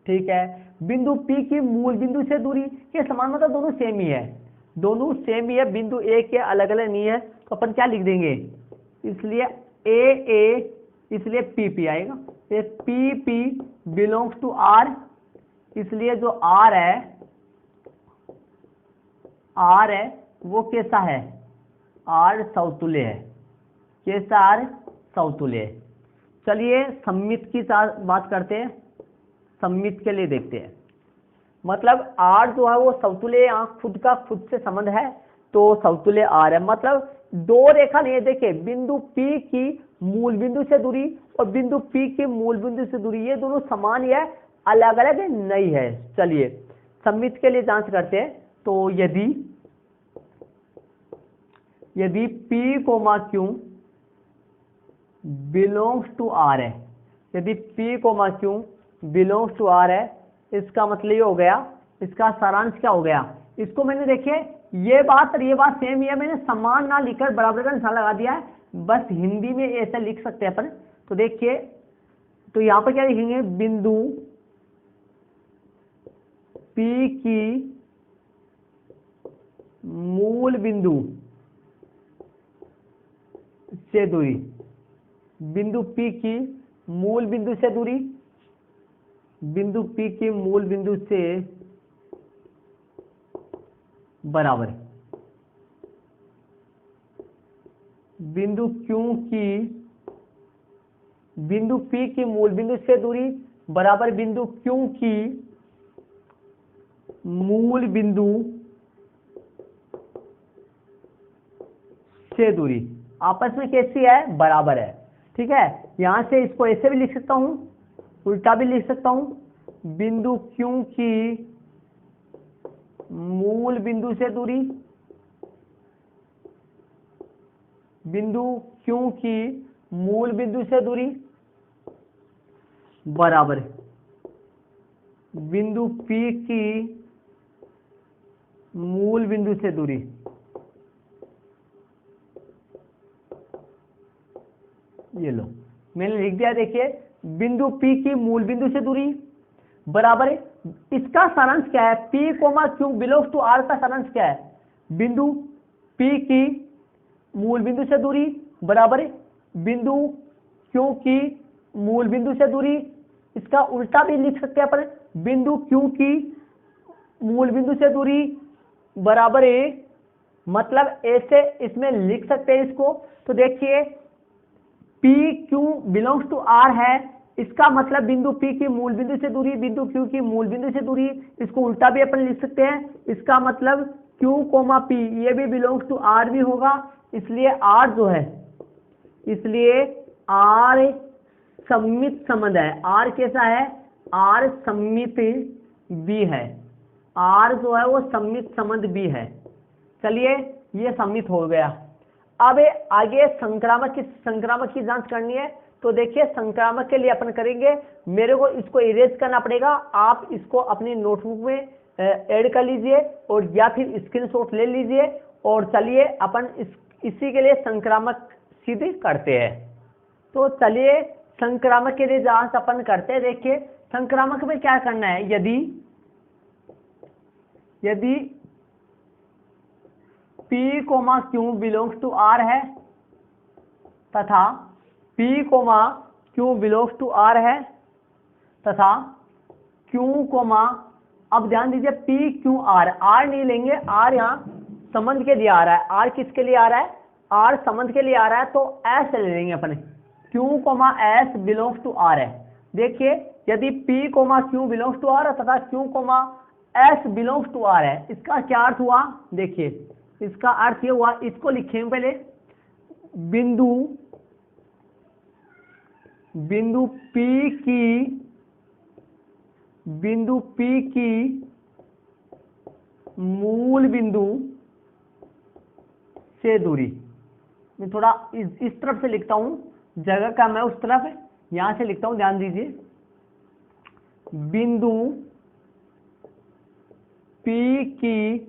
A: ठीक है, बिंदु P की मूल बिंदु से दूरी के समान, मतलब दोनों सेम ही है, दोनों सेम ही है, बिंदु A के अलग अलग नहीं है। तो अपन क्या लिख देंगे, इसलिए AA, इसलिए PP आएगा, PP बिलोंग्स टू R, इसलिए जो R है वो कैसा है, R समतुल्य है, कैसा R समतुल्य है। चलिए सममित की बात करते हैं, सममित के लिए देखते हैं। मतलब R जो है वो समतुल्य, यहाँ खुद का खुद से संबंध है तो समतुल्य R है। मतलब दो रेखा नहीं है, देखिए बिंदु P की मूल बिंदु से दूरी और बिंदु P की मूल बिंदु से दूरी, ये दोनों समान ही है, अलग अलग नहीं है। चलिए सममित के लिए जांच करते हैं। तो यदि P, Q belongs to R है, यदि P, Q belongs to R है, इसका मतलब ये हो गया, इसका सारांश क्या हो गया, इसको मैंने देखिए ये बात और ये बात सेम ही है, मैंने समान ना लिखकर बराबर का निशान लगा दिया है, बस हिंदी में ऐसा लिख सकते हैं अपन। तो देखिए तो यहां पर क्या लिखेंगे, बिंदु P की मूल बिंदु से दूरी, बिंदु P की मूल बिंदु से दूरी, बिंदु P की मूल बिंदु से बराबर, बिंदु P की मूल बिंदु से दूरी बराबर बिंदु Q की मूल बिंदु से दूरी, आपस में कैसी है, बराबर है। ठीक है, यहां से इसको ऐसे भी लिख सकता हूं, उल्टा भी लिख सकता हूं, बिंदु Q की मूल बिंदु से दूरी, बिंदु Q की मूल बिंदु से दूरी बराबर बिंदु P की मूल बिंदु से दूरी। ये लो मैंने लिख दिया, देखिए बिंदु P की मूल बिंदु से दूरी बराबर, इसका सारांश क्या है, P, Q belongs to R का सारांश क्या है, बिंदु P की मूल बिंदु से दूरी बराबर बिंदु Q की मूल बिंदु से दूरी, इसका उल्टा भी लिख सकते हैं अपन, बिंदु Q की मूल बिंदु से दूरी बराबर है, मतलब ऐसे इसमें लिख सकते हैं इसको। तो देखिए P Q belongs to R है, इसका मतलब बिंदु P की मूल बिंदु से दूरी बिंदु Q की मूल बिंदु से दूरी, इसको उल्टा भी अपन लिख सकते हैं, इसका मतलब Q, P ये भी बिलोंग्स टू R भी होगा, इसलिए R जो है, इसलिए R सममित संबंध है। R कैसा है, आर सम्मित बी है, आर जो है वो सम्मित संबंध बी है। चलिए ये सम्मित हो गया। अब आगे संक्रामक की जांच करनी है। तो देखिए संक्रामक के लिए अपन करेंगे, मेरे को इसको इरेज करना पड़ेगा, आप इसको अपनी नोटबुक में ऐड कर लीजिए और या फिर स्क्रीनशॉट ले लीजिए। और चलिए अपन इसी के लिए संक्रामक सीधे करते हैं। तो चलिए संक्रामक के लिए जांच अपन करते हैं। देखिए संक्रामक में क्या करना है, यदि P, Q belongs to R है तथा P, Q belongs to R है तथा Q, अब ध्यान दीजिए P, Q, R, R नहीं लेंगे, R यहाँ संबंध के लिए आ रहा है। R किसके लिए आ रहा है, R संबंध के लिए आ रहा है, तो S ले लेंगे अपने। Q, S belongs to R है। देखिए यदि P, Q belongs to R है तथा Q, S belongs to R है, इसका क्या अर्थ हुआ, देखिए इसका अर्थ ये हुआ, इसको लिखेंगे पहले, बिंदु P की मूल बिंदु से दूरी। मैं थोड़ा इस तरफ से लिखता हूं, जगह का मैं उस तरफ यहां से लिखता हूं, ध्यान दीजिए। बिंदु P की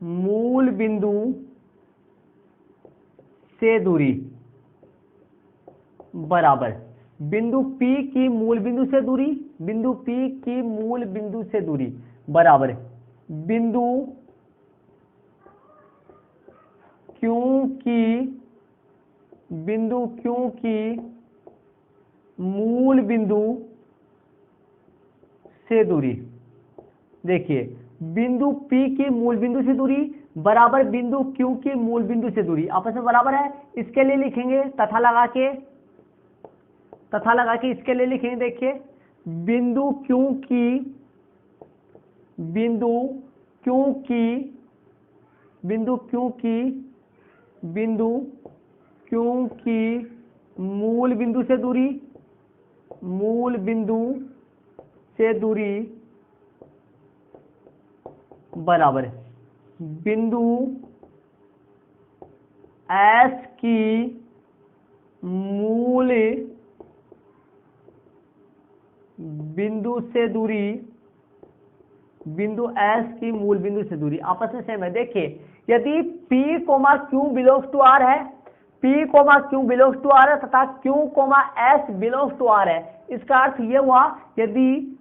A: मूल बिंदु से दूरी बराबर बिंदु P की मूल बिंदु से दूरी, बिंदु P की मूल बिंदु से दूरी बराबर बिंदु Q की मूल बिंदु से दूरी। देखिए बिंदु P की मूल बिंदु से दूरी बराबर बिंदु Q की मूल बिंदु से दूरी, आपस में बराबर है। इसके लिए लिखेंगे तथा लगा के इसके लिए लिखेंगे। देखिए बिंदु Q की मूल बिंदु से दूरी बराबर बिंदु S की मूल बिंदु से दूरी, बिंदु S की मूल बिंदु से दूरी आपस में सेम है। देखिए यदि P, Q belongs to R है, P, Q belongs to R है तथा Q, S belongs to R है, इसका अर्थ यह हुआ, यदि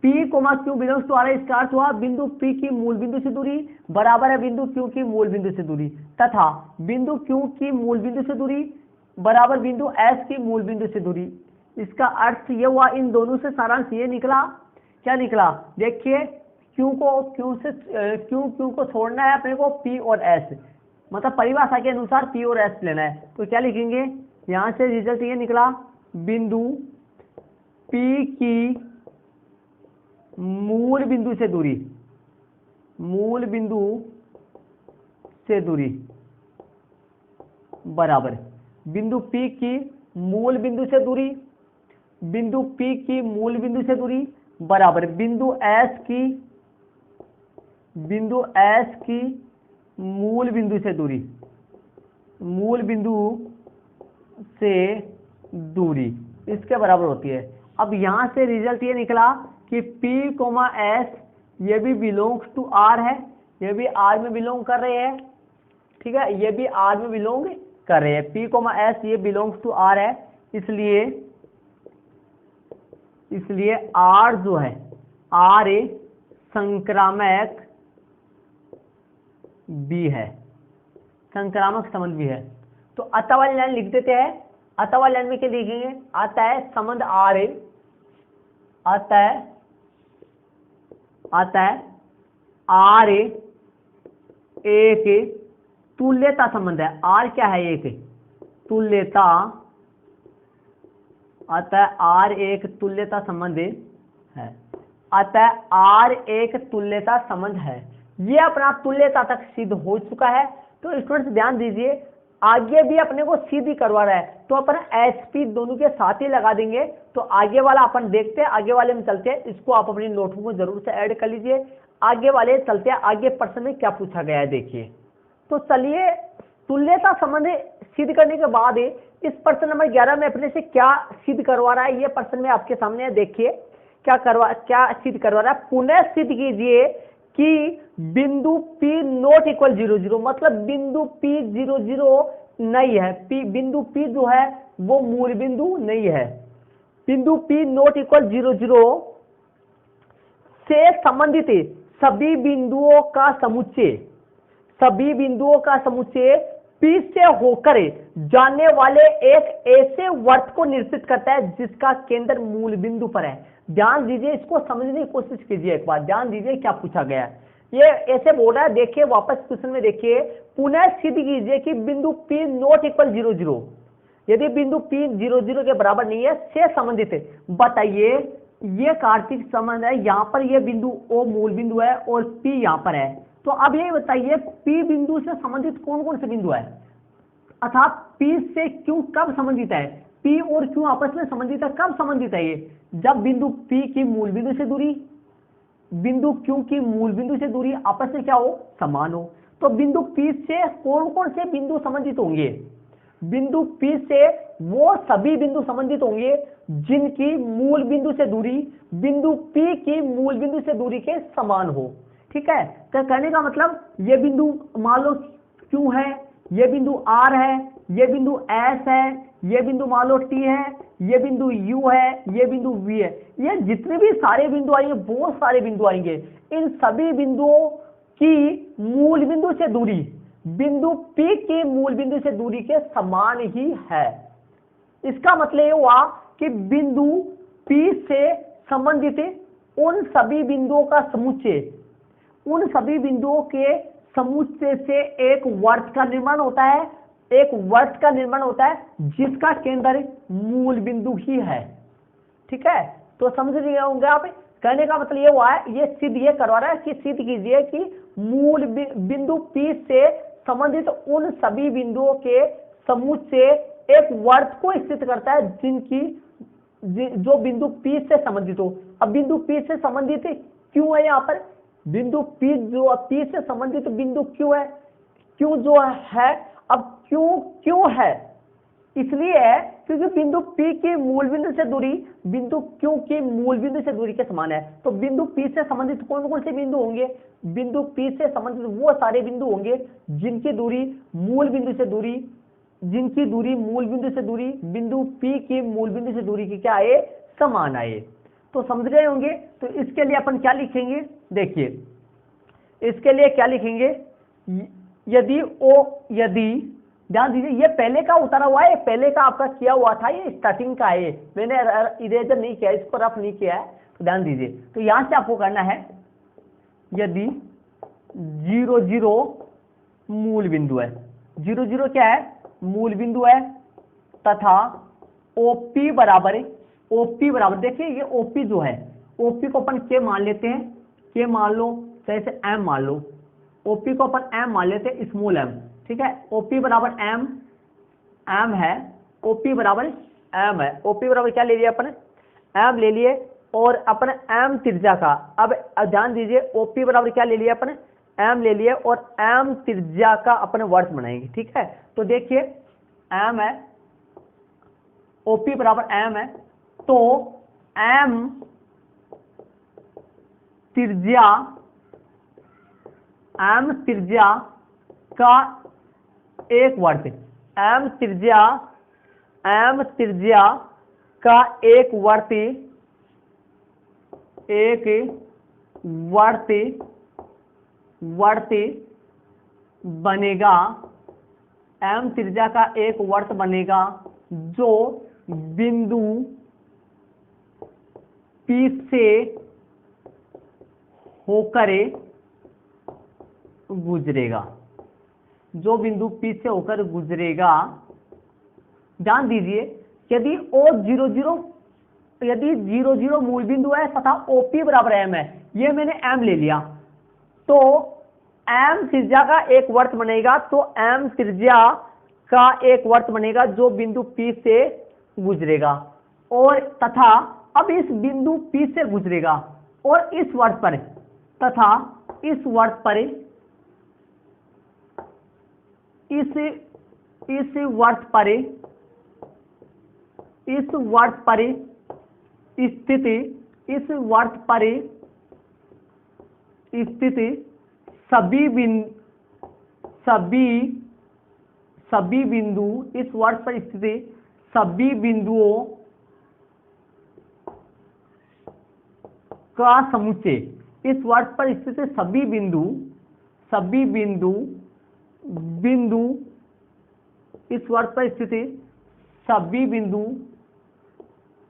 A: P, Q belongs to R है, इसका अर्थ हुआ बिंदु P की मूल बिंदु से दूरी बराबर है बिंदु Q की मूल बिंदु से दूरी तथा बिंदु Q की मूल बिंदु से दूरी बराबर बिंदु S की मूल बिंदु से दूरी। इसका अर्थ यह हुआ, इन दोनों से सारांश ये निकला, क्या निकला, देखिए Q को छोड़ना है अपने को P और S, मतलब परिभाषा के अनुसार P और S लेना है। तो क्या लिखेंगे, यहां से रिजल्ट ये निकला, बिंदु P की मूल बिंदु से दूरी बराबर बिंदु P की मूल बिंदु से दूरी, बिंदु P की मूल बिंदु से दूरी बराबर बिंदु S की मूल बिंदु से दूरी इसके बराबर होती है। अब यहां से रिजल्ट ये निकला कि P, S ये भी बिलोंग्स टू R है, ये भी R में बिलोंग कर रहे हैं, ठीक है, ये भी R में बिलोंग कर रहे हैं। P, S ये बिलोंग्स टू R है, इसलिए R जो है, R संक्रामक B है, संक्रामक संबंध भी है। तो अतः वाली लाइन लिख देते हैं। अतः वाली लाइन में क्या लिखेंगे, अतः संबंध R, अतः R एक तुल्यता संबंध है। R क्या है, एक तुल्यता, अतः R एक तुल्यता संबंध है, अतः R एक तुल्यता संबंध है। ये अपना तुल्यता तक सिद्ध हो चुका है। तो स्टूडेंट्स ध्यान दीजिए, आगे भी अपने को सीधी करवा रहा है, तो अपन एसपी दोनों के साथ ही लगा देंगे। तो आगे वाला अपन देखते हैं, आगे वाले में चलते हैं, इसको आप अपनी नोटबुक में जरूर से ऐड कर लीजिए। आगे वाले चलते हैं, आगे प्रश्न में क्या पूछा गया है देखिए। तो चलिए, तुल्यता संबंध सिद्ध करने के बाद इस प्रश्न नंबर 11 में अपने से क्या सिद्ध करवा रहा है, ये प्रश्न में आपके सामने है। देखिए क्या सिद्ध करवा रहा है। पुनः सिद्ध कीजिए कि बिंदु P नॉट इक्वल 0,0, मतलब बिंदु P 0,0 नहीं है। बिंदु P जो है वो मूल बिंदु नहीं है। बिंदु P नॉट इक्वल 0,0 से संबंधित सभी बिंदुओं का समुच्चय, सभी बिंदुओं का समुच्चय P से होकर जाने वाले एक ऐसे वर्त को निश्चित करता है जिसका केंद्र मूल बिंदु पर है। ध्यान दीजिए, इसको समझने की कोशिश कीजिए एक बार। ध्यान दीजिए क्या पूछा गया है। ये ऐसे बोल रहा है, देखिए वापस क्वेश्चन में देखिए, पुनः सिद्ध कीजिए कि बिंदु P नॉट इक्वल 0,0, यदि बिंदु P 0,0 के बराबर नहीं है से संबंधित है। बताइए, ये कार्तिक संबंध है, यहाँ पर ये बिंदु O मूल बिंदु है और P यहाँ पर है। तो अब ये बताइए P बिंदु से संबंधित कौन कौन से बिंदु है, अर्थात P से Q कब संबंधित है, P और Q आपस में संबंधित है। कब संबंधित है ये, जब बिंदु P की मूल बिंदु से दूरी बिंदु Q की मूल बिंदु से दूरी आपस में क्या हो, समान हो। तो बिंदु P से कौन कौन से बिंदु संबंधित होंगे, बिंदु P से वो सभी बिंदु संबंधित होंगे जिनकी मूल बिंदु से दूरी बिंदु P की मूल बिंदु से दूरी के समान हो। ठीक है, तो कहने का मतलब ये बिंदु मान लो Q है, ये बिंदु R है, ये बिंदु S है, ये बिंदु मान लो T है, ये बिंदु U है, ये बिंदु V है। ये जितने भी सारे बिंदु आएंगे, बहुत सारे बिंदु आएंगे, इन सभी बिंदुओं की मूल बिंदु से दूरी बिंदु P की मूल बिंदु से दूरी के समान ही है। इसका मतलब ये हुआ कि बिंदु P से संबंधित उन सभी बिंदुओं का समुच्चय, उन सभी बिंदुओं के समुच्चय से एक वर्त का निर्माण होता है, एक वर्त का निर्माण होता है जिसका केंद्र मूल बिंदु ही है। ठीक है, तो समझ रहे होंगे आप। कहने का मतलब ये हुआ है, ये सिद्ध ये करवा रहा है कि सिद्ध कीजिए कि मूल बिंदु P से संबंधित उन सभी बिंदुओं के समुच्चय एक वर्त को स्थित करता है जिनकी जो बिंदु P से संबंधित हो। अब बिंदु P से संबंधित क्यों है, यहाँ पर बिंदु P जो P से संबंधित बिंदु क्यों है, क्यों जो है, अब क्यों है, इसलिए है क्योंकि बिंदु P की मूल बिंदु से दूरी बिंदु Q की मूल बिंदु से दूरी के समान है। तो बिंदु P से संबंधित कौन कौन से बिंदु होंगे, बिंदु P से संबंधित वो सारे बिंदु होंगे जिनकी दूरी मूल बिंदु से दूरी, जिनकी दूरी मूल बिंदु से दूरी बिंदु P की मूल बिंदु से दूरी की क्या आए, समान आए। तो समझ रहे होंगे। तो इसके लिए अपन क्या लिखेंगे, देखिए इसके लिए क्या लिखेंगे, यदि ध्यान दीजिए, ये पहले का उतारा हुआ है, पहले का आपका किया हुआ था, ये स्टार्टिंग का है, मैंने इरेजर नहीं किया, इसको रफ नहीं किया है, तो ध्यान दीजिए। तो यहां से आपको करना है, यदि 0,0 मूल बिंदु है, 0,0 क्या है, मूल बिंदु है, तथा OP बराबर है, OP बराबर, देखिए ये OP जो है, OP को अपन K मान लेते हैं, K मान लो, जैसे M मान लो, OP को अपन M मान लेते हैं, स्मॉल m। ठीक है, OP बराबर M है, OP बराबर M है, OP बराबर क्या ले लिया अपन, M ले लिए, और अपन M त्रिज्या का, अब ध्यान दीजिए, OP बराबर क्या ले लिया अपन, M ले लिए, और M त्रिज्या का अपन वर्त बनाएंगे। ठीक है, तो देखिए M है, OP बराबर M है, तो M त्रिज्या का एक वर्त, M त्रिज्या का एक वर्त बनेगा, M त्रिज्या का एक वर्त बनेगा जो बिंदु P से होकर गुजरेगा, जो बिंदु P से होकर गुजरेगा। ध्यान दीजिए, यदि यदि 0,0 मूल बिंदु है तथा OP बराबर M है, ये मैंने M ले लिया, तो M त्रिज्या का एक वर्त बनेगा, तो M त्रिज्या का एक वर्त बनेगा जो बिंदु P से गुजरेगा, और तथा अब इस बिंदु P से गुजरेगा और इस वर्त पर तथा इस वर्त पर इस वर्त पर स्थित सभी बिंदु इस वर्त पर स्थित सभी बिंदुओं का समुच्चय, इस वर्त पर स्थित सभी बिंदु इस वर्त पर स्थित सभी बिंदु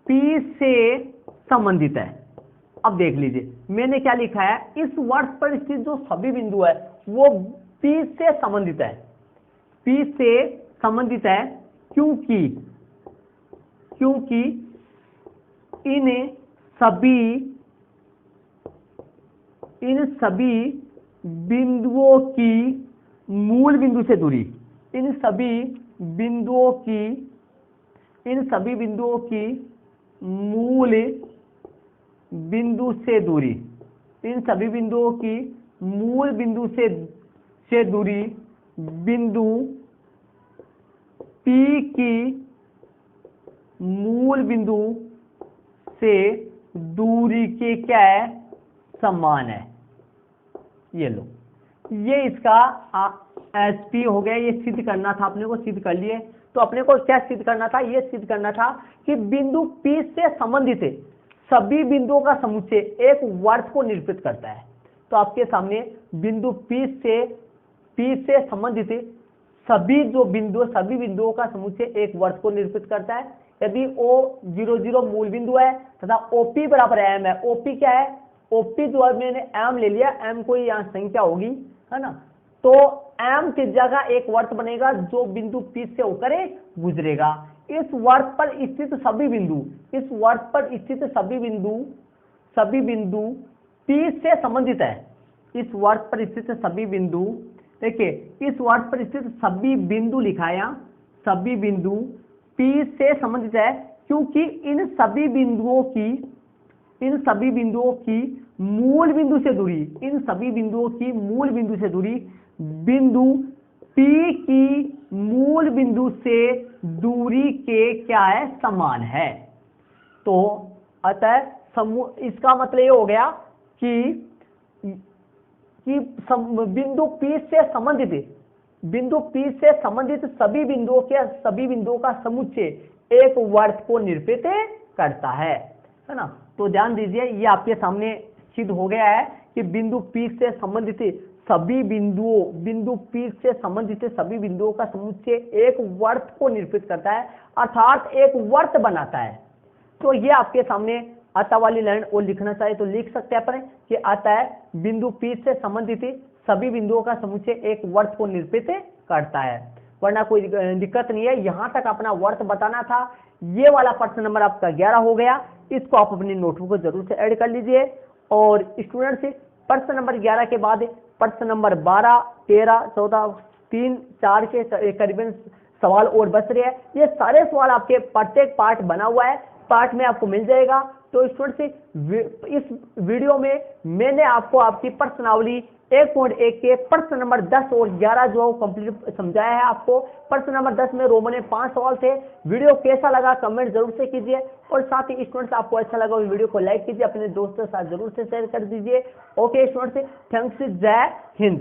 A: P से संबंधित है। अब देख लीजिए मैंने क्या लिखा है, इस वर्त पर स्थित जो सभी बिंदु है वो P से संबंधित है, P से संबंधित है क्योंकि इन सभी बिंदुओं की मूल बिंदु से दूरी, इन सभी बिंदुओं की मूल बिंदु से दूरी, इन सभी बिंदुओं की मूल बिंदु से दूरी बिंदु P की मूल बिंदु से दूरी के क्या है, समान है। ये लो, ये इसका SP हो गया। ये सिद्ध करना था अपने को, सिद्ध कर लिए। तो अपने को क्या सिद्ध करना था, ये सिद्ध करना था कि बिंदु P से संबंधित सभी बिंदुओं का समुच्चय एक वर्त को निरूपित करता है। तो आपके सामने बिंदु P से संबंधित सभी बिंदुओं का समुच्चय एक वर्त को निरूपित करता है। यदि O00 मूल बिंदु है तथा OP बराबर M है, OP क्या है, OP जो है मैंने M ले लिया, M कोई यहाँ संख्या होगी, है ना, तो M की जगह एक वर्त बनेगा जो बिंदु P से होकर गुजरेगा। इस वर्त पर स्थित सभी बिंदु P से संबंधित है। इस वर्त पर स्थित सभी बिंदु, देखिए इस वर्त पर स्थित सभी बिंदु लिखा है यहाँ, सभी बिंदु P से संबंधित है क्योंकि इन सभी बिंदुओं की मूल बिंदु से दूरी, बिंदु P की मूल बिंदु से दूरी के क्या है, समान है। तो अतः इसका मतलब ये हो गया कि बिंदु P से संबंधित सभी बिंदुओं का समुच्चय एक वर्त को निरूपित करता है ना। तो ध्यान दीजिए, ये आपके सामने सिद्ध हो गया है कि बिंदु P से संबंधित सभी बिंदुओं का समुच्चय एक वर्त को निरूपित करता है, अर्थात एक वर्त बनाता है। तो ये आपके सामने अतः वाली लाइन और लिखना चाहे तो लिख सकते हैं अपन कि अतः बिंदु P से संबंधित सभी बिंदुओं का समुच्चय एक वर्त को निरूपित करता है, वरना कोई दिक्कत नहीं है। यहां तक अपना वर्त बताना था। ये वाला प्रश्न नंबर आपका 11 हो गया। इसको आप अपनी नोटबुक को जरूर से ऐड कर लीजिए। और स्टूडेंट्स, प्रश्न नंबर 11 के बाद प्रश्न नंबर 12, 13, 14, 3, 4 के करीबन सवाल और बच रहे हैं। ये सारे सवाल आपके प्रत्येक पार्ट बना हुआ है, पार्ट में आपको मिल जाएगा। तो स्टूडेंट्स, इस वीडियो में मैंने आपको आपकी प्रश्नावली 1.1 के प्रश्न नंबर 10 और 11 जो कंप्लीट समझाया है आपको। प्रश्न नंबर 10 में रोमन में 5 सवाल थे। वीडियो कैसा लगा कमेंट जरूर से कीजिए, और साथ ही स्टूडेंट्स आपको अच्छा लगा वीडियो को लाइक कीजिए, अपने दोस्तों के साथ जरूर से शेयर कर दीजिए। ओके स्टूडेंट्स, थैंक्स, जय हिंद।